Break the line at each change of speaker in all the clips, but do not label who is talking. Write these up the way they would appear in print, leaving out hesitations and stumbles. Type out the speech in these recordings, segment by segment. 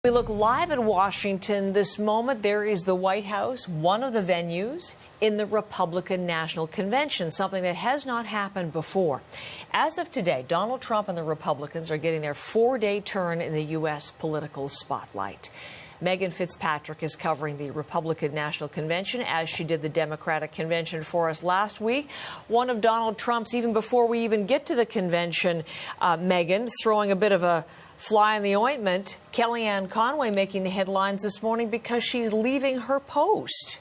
We look live in Washington this moment. There is the White House, one of the venues in the Republican National Convention, something that has not happened before. As of today, Donald Trump and the Republicans are getting their four-day turn in the U.S. political spotlight. Megan Fitzpatrick is covering the Republican National Convention, as she did the Democratic Convention for us last week. One of Donald Trump's, even before we even get to the convention, Megan, throwing a bit of a fly in the ointment, Kellyanne Conway making the headlines this morning because she's leaving her post.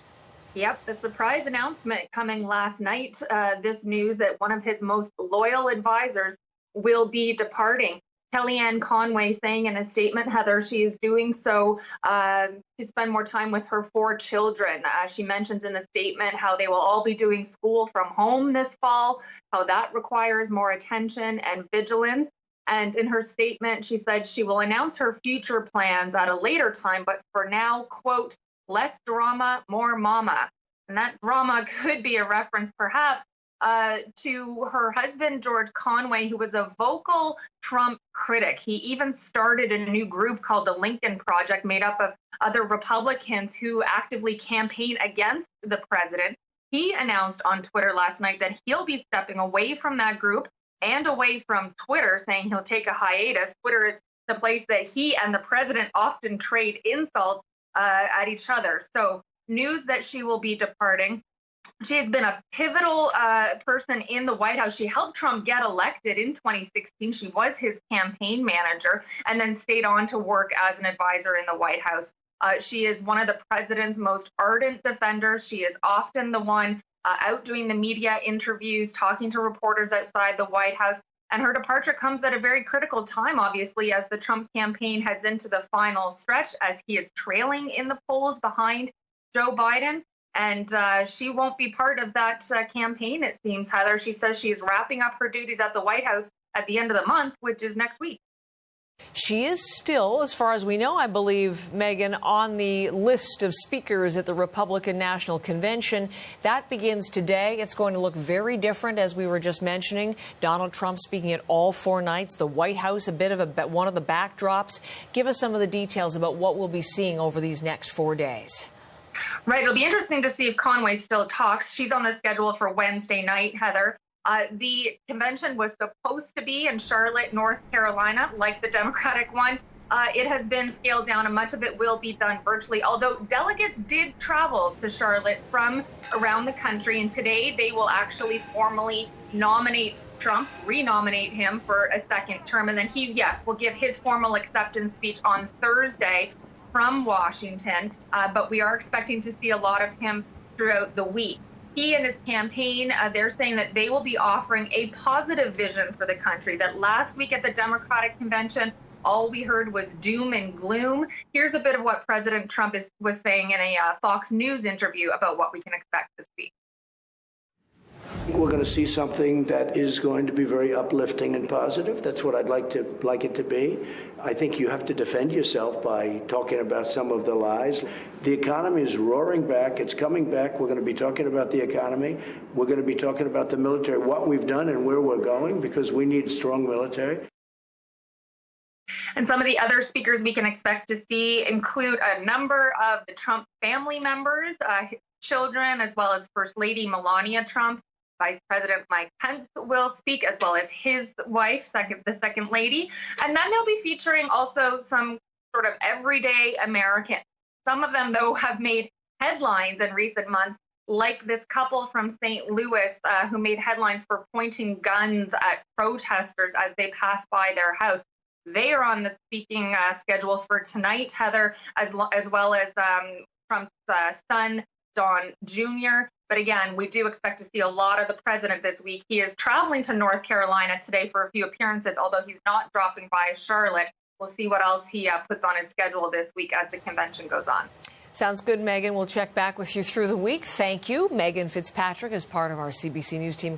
Yep, the surprise announcement coming last night, this news that one of his most loyal advisors will be departing. Kellyanne Conway saying in a statement, Heather, she is doing so to spend more time with her four children. She mentions in the statement how they will all be doing school from home this fall, how that requires more attention and vigilance. And in her statement, she said she will announce her future plans at a later time, but for now, quote, less drama, more mama. And that drama could be a reference perhaps to her husband, George Conway, who was a vocal Trump critic. He even started a new group called the Lincoln Project, made up of other Republicans who actively campaign against the president. He announced on Twitter last night that he'll be stepping away from that group and away from Twitter, saying he'll take a hiatus. Twitter is the place that he and the president often trade insults at each other. So news that she will be departing. She has been a pivotal person in the White House. She helped Trump get elected in 2016. She was his campaign manager and then stayed on to work as an advisor in the White House. She is one of the president's most ardent defenders. She is often the one out doing the media interviews, talking to reporters outside the White House. And her departure comes at a very critical time, obviously, as the Trump campaign heads into the final stretch, as he is trailing in the polls behind Joe Biden. And she won't be part of that campaign, it seems, Heather. She says she is wrapping up her duties at the White House at the end of the month, which is next week.
She is still, as far as we know, I believe, Megan, on the list of speakers at the Republican National Convention. That begins today. It's going to look very different, as we were just mentioning. Donald Trump speaking at all four nights. The White House, a bit of one of the backdrops. Give us some of the details about what we'll be seeing over these next 4 days.
Right. It'll be interesting to see if Conway still talks. She's on the schedule for Wednesday night, Heather. The convention was supposed to be in Charlotte, North Carolina, like the Democratic one. It has been scaled down, and much of it will be done virtually, although delegates did travel to Charlotte from around the country. And today they will actually formally nominate Trump, renominate him for a second term. And then he, yes, will give his formal acceptance speech on Thursday from Washington. But we are expecting to see a lot of him throughout the week. He and his campaign, they're saying that they will be offering a positive vision for the country, that last week at the Democratic Convention, all we heard was doom and gloom. Here's a bit of what President Trump was saying in a Fox News interview about what we can expect this week.
We're going to see something that is going to be very uplifting and positive. That's what I'd like it to be. I think you have to defend yourself by talking about some of the lies. The economy is roaring back. It's coming back. We're going to be talking about the economy. We're going to be talking about the military, what we've done and where we're going, because we need a strong military.
And some of the other speakers we can expect to see include a number of the Trump family members, children, as well as First Lady Melania Trump. Vice President Mike Pence will speak, as well as his wife, the second lady. And then they'll be featuring also some sort of everyday Americans. Some of them, though, have made headlines in recent months, like this couple from St. Louis who made headlines for pointing guns at protesters as they pass by their house. They are on the speaking schedule for tonight, Heather, as well as Trump's son, Don Jr. But again, we do expect to see a lot of the president this week. He is traveling to North Carolina today for a few appearances, although he's not dropping by Charlotte. We'll see what else he puts on his schedule this week as the convention goes on.
Sounds good, Megan. We'll check back with you through the week. Thank you. Megan Fitzpatrick is part of our CBC News team.